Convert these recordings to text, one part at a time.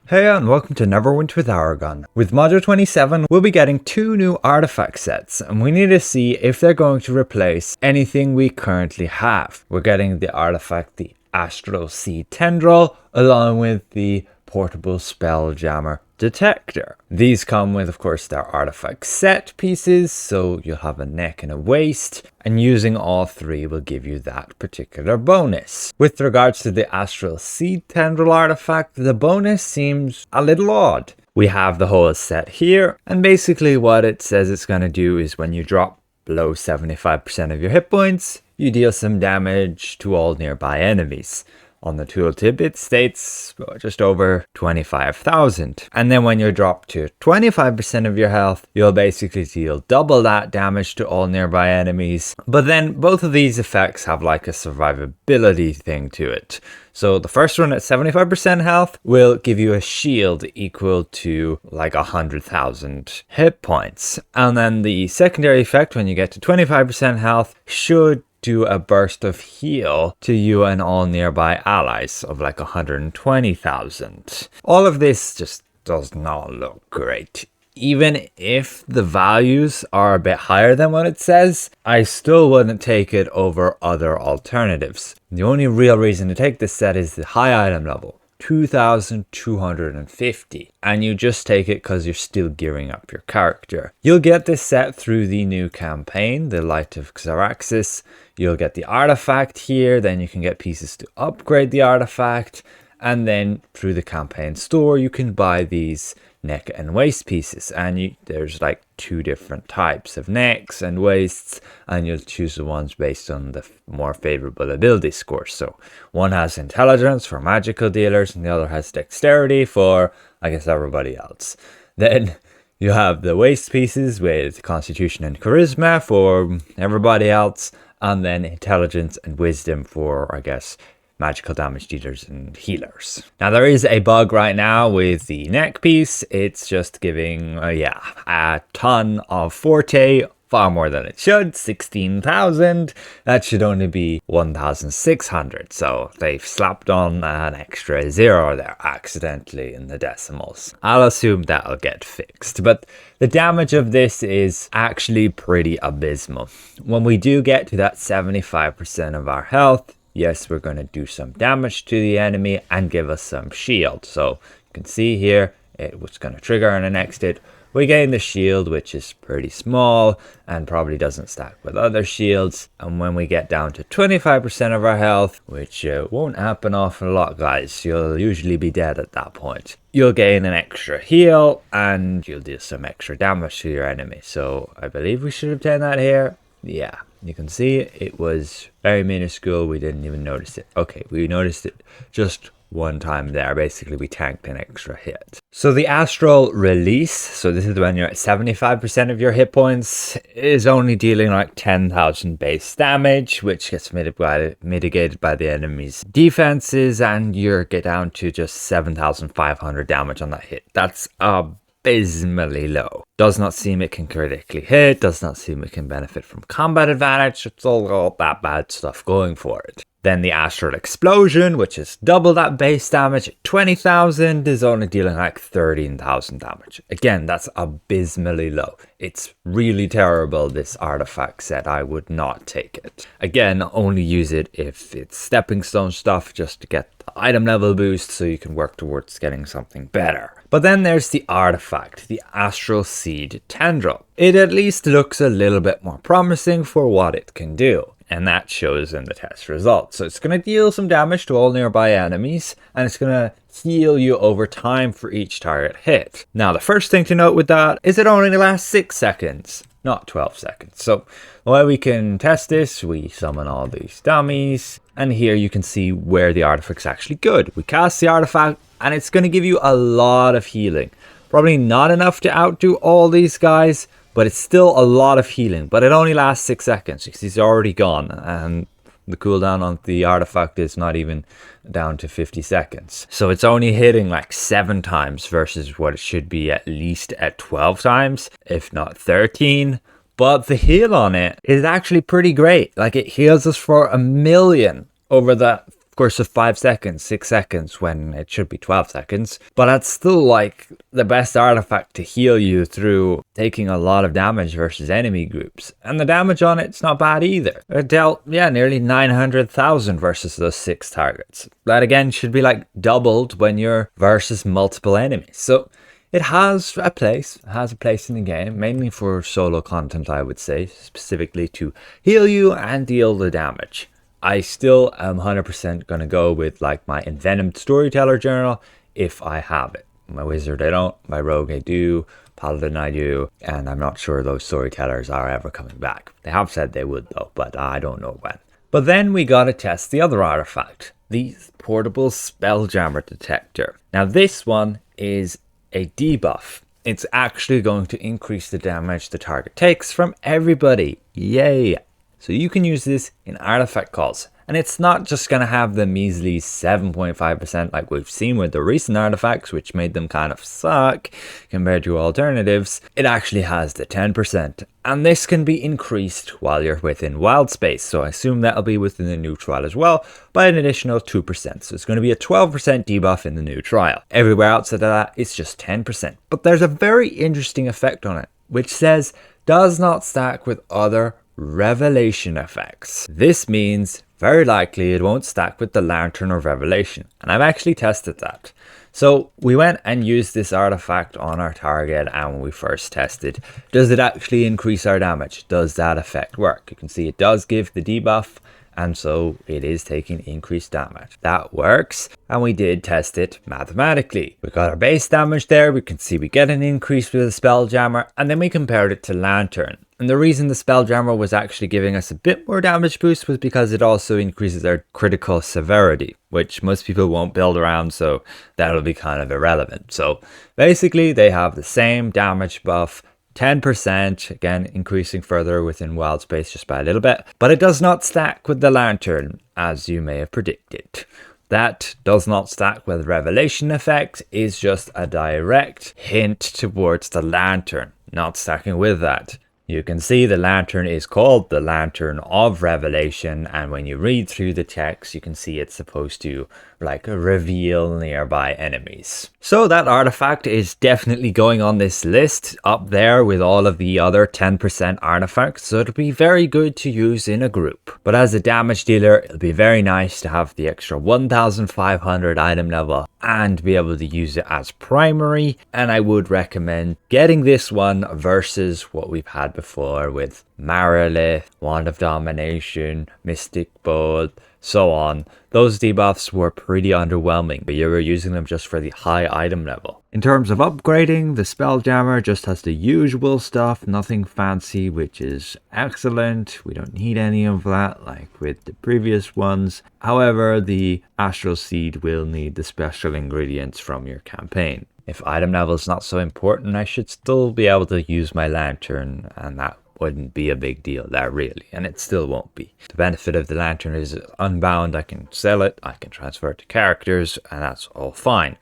Hey and welcome to Neverwinter with Aragon. With Module 27, we'll be getting 2 new artifact sets, and we need to see if they're going to replace anything we currently have. We're getting the artifact, the Astral Tendril, along with the portable spelljammer detector. These come with, of course, their artifact set pieces, so you'll have a neck and a waist, and using all 3 will give you that particular bonus. With regards to the Astral Tendril artifact, the bonus seems a little odd. We have the whole set here, and basically what it says it's going to do is when you drop below 75% of your hit points, you deal some damage to all nearby enemies. On the tooltip, it states just over 25,000. And then when you drop to 25% of your health, you'll basically deal double that damage to all nearby enemies. But then both of these effects have like a survivability thing to it. So the first one at 75% health will give you a shield equal to like 100,000 hit points. And then the secondary effect when you get to 25% health should do a burst of heal to you and all nearby allies of like 120,000. All of this just does not look great. Even if the values are a bit higher than what it says, I still wouldn't take it over other alternatives. The only real reason to take this set is the high item level. 2,250, and you just take it because you're still gearing up your character. You'll get this set through the new campaign, the Light of Xaraxis. You'll get the artifact here, then you can get pieces to upgrade the artifact, and then through the campaign store you can buy these neck and waist pieces, and there's like 2 different types of necks and waists, and you'll choose the ones based on the more favorable ability scores. So one has intelligence for magical dealers and the other has dexterity for, I guess, everybody else. Then you have the waist pieces with constitution and charisma for everybody else, and then intelligence and wisdom for, I guess, magical damage dealers and healers. Now there is a bug right now with the neck piece. It's just giving a ton of forte, far more than it should. 16,000. That should only be 1,600. So they've slapped on an extra 0 there accidentally in the decimals. I'll assume that'll get fixed, but the damage of this is actually pretty abysmal. When we do get to that 75% of our health, yes, we're going to do some damage to the enemy and give us some shield. So you can see here, it was going to trigger on the next hit. We gain the shield, which is pretty small and probably doesn't stack with other shields. And when we get down to 25% of our health, which won't happen awful lot, guys, you'll usually be dead at that point. You'll gain an extra heal and you'll do some extra damage to your enemy. So I believe we should obtain that here. Yeah. You can see it was very minuscule. We didn't even notice it. Okay, we noticed it just one time there. Basically, we tanked an extra hit. So the Astral release, so this is when you're at 75% of your hit points, is only dealing like 10,000 base damage, which gets mitigated by the enemy's defenses, and you get down to just 7,500 damage on that hit. That's abysmally low. Does not seem it can critically hit, does not seem it can benefit from combat advantage. It's all that bad stuff going for it. Then the Astral Explosion, which is double that base damage, 20,000, is only dealing like 13,000 damage. Again, that's abysmally low. It's really terrible, this artifact set. I would not take it. Again, only use it if it's stepping stone stuff, just to get the item level boost so you can work towards getting something better. But then there's the artifact, the Astral Tendril. It at least looks a little bit more promising for what it can do. And that shows in the test results. So it's going to deal some damage to all nearby enemies, and it's going to heal you over time for each target hit. Now, the first thing to note with that is it only lasts 6 seconds, not 12 seconds. So the way we can test this, we summon all these dummies, and here you can see where the artifact's actually good. We cast the artifact, and it's going to give you a lot of healing. Probably not enough to outdo all these guys, but it's still a lot of healing. But it only lasts 6 seconds because he's already gone, and the cooldown on the artifact is not even down to 50 seconds. So it's only hitting like 7 times versus what it should be at least at 12 times, if not 13. But the heal on it is actually pretty great. Like, it heals us for 1,000,000 over that course of 5 seconds, 6 seconds when it should be 12 seconds. But that's still like the best artifact to heal you through taking a lot of damage versus enemy groups. And the damage on it's not bad either. It dealt, yeah, nearly 900,000 versus those 6 targets. That again should be like doubled when you're versus multiple enemies. So it has a place. It has a place in the game, mainly for solo content, I would say, specifically to heal you and deal the damage. I still am 100% going to go with like my Envenomed Storyteller journal if I have it. My Wizard I don't, my Rogue I do, Paladin I do, and I'm not sure those Storytellers are ever coming back. They have said they would though, but I don't know when. But then we got to test the other artifact, the Portable Spelljammer Detector. Now this one is a debuff. It's actually going to increase the damage the target takes from everybody. Yay! So you can use this in artifact calls. And it's not just going to have the measly 7.5% like we've seen with the recent artifacts, which made them kind of suck compared to alternatives. It actually has the 10%. And this can be increased while you're within wild space. So I assume that'll be within the new trial as well by an additional 2%. So it's going to be a 12% debuff in the new trial. Everywhere outside of that, it's just 10%. But there's a very interesting effect on it, which says does not stack with other revelation effects. This means very likely it won't stack with the Lantern or Revelation, and I've actually tested that. So we went and used this artifact on our target, and when we first tested, does it actually increase our damage? Does that effect work? You can see it does give the debuff, and so it is taking increased damage. That works, and we did test it mathematically. We got our base damage there, we can see we get an increase with the Spelljammer, and then we compared it to Lantern. And the reason the Spelljammer was actually giving us a bit more damage boost was because it also increases our critical severity, which most people won't build around, so that'll be kind of irrelevant. So basically they have the same damage buff, 10%, again increasing further within wild space just by a little bit, but it does not stack with the Lantern, as you may have predicted. That does not stack with Revelation effect, is just a direct hint towards the Lantern, not stacking with that. You can see the Lantern is called the Lantern of Revelation, and when you read through the text you can see it's supposed to like reveal nearby enemies. So that artifact is definitely going on this list up there with all of the other 10% artifacts, so it'll be very good to use in a group. But as a damage dealer, it'll be very nice to have the extra 1500 item level and be able to use it as primary, and I would recommend getting this one versus what we've had before with Marilith, Wand of Domination, Mystic Bolt, so on. Those debuffs were pretty underwhelming, but you were using them just for the high item level. In terms of upgrading, the Spelljammer just has the usual stuff, nothing fancy, which is excellent. We don't need any of that like with the previous ones. However, the Astral Seed will need the special ingredients from your campaign. If item level is not so important, I should still be able to use my Lantern, and that wouldn't be a big deal there really, and it still won't be. The benefit of the Lantern is unbound. I can sell it, I can transfer it to characters, and that's all fine.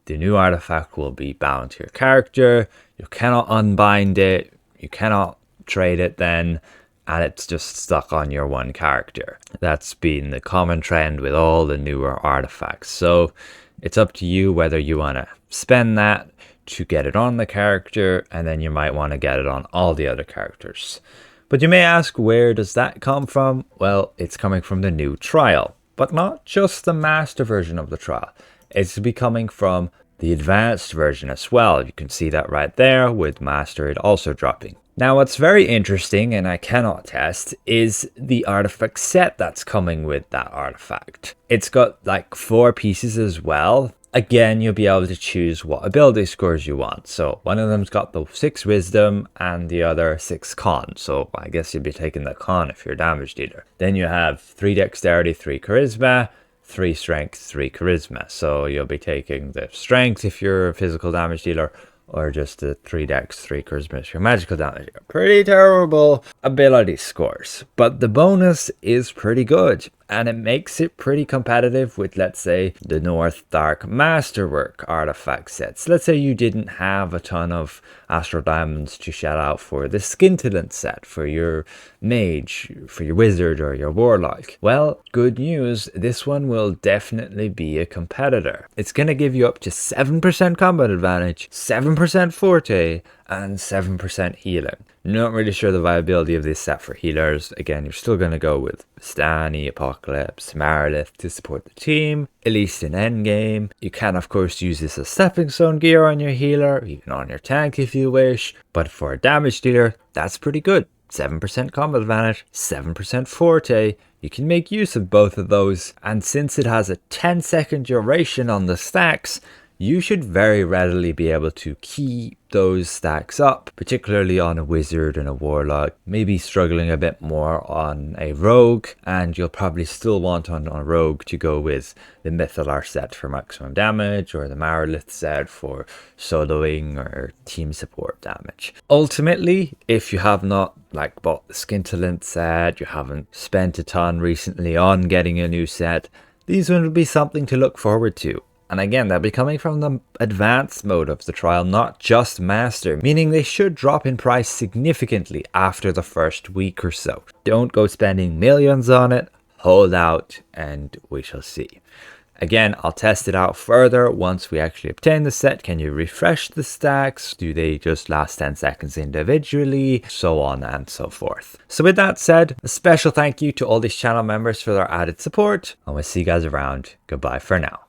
The new artifact will be bound to your character. You cannot unbind it, you cannot trade it then, and it's just stuck on your one character. That's been the common trend with all the newer artifacts, so it's up to you whether you want to spend that to get it on the character, and then you might want to get it on all the other characters. But you may ask, where does that come from? Well, it's coming from the new trial, but not just the master version of the trial. It's becoming from the advanced version as well. You can see that right there with master it also dropping. Now what's very interesting, and I cannot test, is the artifact set that's coming with that artifact. It's got like 4 pieces as well. Again, you'll be able to choose what ability scores you want. So one of them's got the 6 wisdom and the other 6 con. So I guess you'll be taking the con if you're a damage dealer. Then you have 3 dexterity, 3 charisma, 3 strength, 3 charisma. So you'll be taking the strength if you're a physical damage dealer, or just the 3 dex, 3 charisma if you're magical damage dealer. Pretty terrible ability scores, but the bonus is pretty good. and it makes it pretty competitive with, let's say, the North Dark Masterwork artifact sets. Let's say you didn't have a ton of Astral Diamonds to shell out for the Scintillant set, for your mage, for your wizard, or your warlock. Well, good news, this one will definitely be a competitor. It's going to give you up to 7% combat advantage, 7% forte, and 7% healing. Not really sure the viability of this set for healers. Again, you're still going to go with Stani, Apocalypse, Marilith to support the team, at least in endgame. You can of course use this as stepping stone gear on your healer, even on your tank if you wish, but for a damage dealer, that's pretty good. 7% combat advantage, 7% forte. You can make use of both of those, and since it has a 10-second duration on the stacks, you should very readily be able to keep those stacks up, particularly on a wizard and a warlock, maybe struggling a bit more on a rogue, and you'll probably still want on a rogue to go with the Mythalar set for maximum damage, or the Marilith set for soloing or team support damage. Ultimately, if you have not bought the Scintillant set, you haven't spent a ton recently on getting a new set, these will be something to look forward to. And again, they'll be coming from the advanced mode of the trial, not just master, meaning they should drop in price significantly after the first week or so. Don't go spending millions on it, hold out, and we shall see. Again, I'll test it out further once we actually obtain the set. Can you refresh the stacks? Do they just last 10 seconds individually? So on and so forth. So with that said, a special thank you to all these channel members for their added support, and we'll see you guys around. Goodbye for now.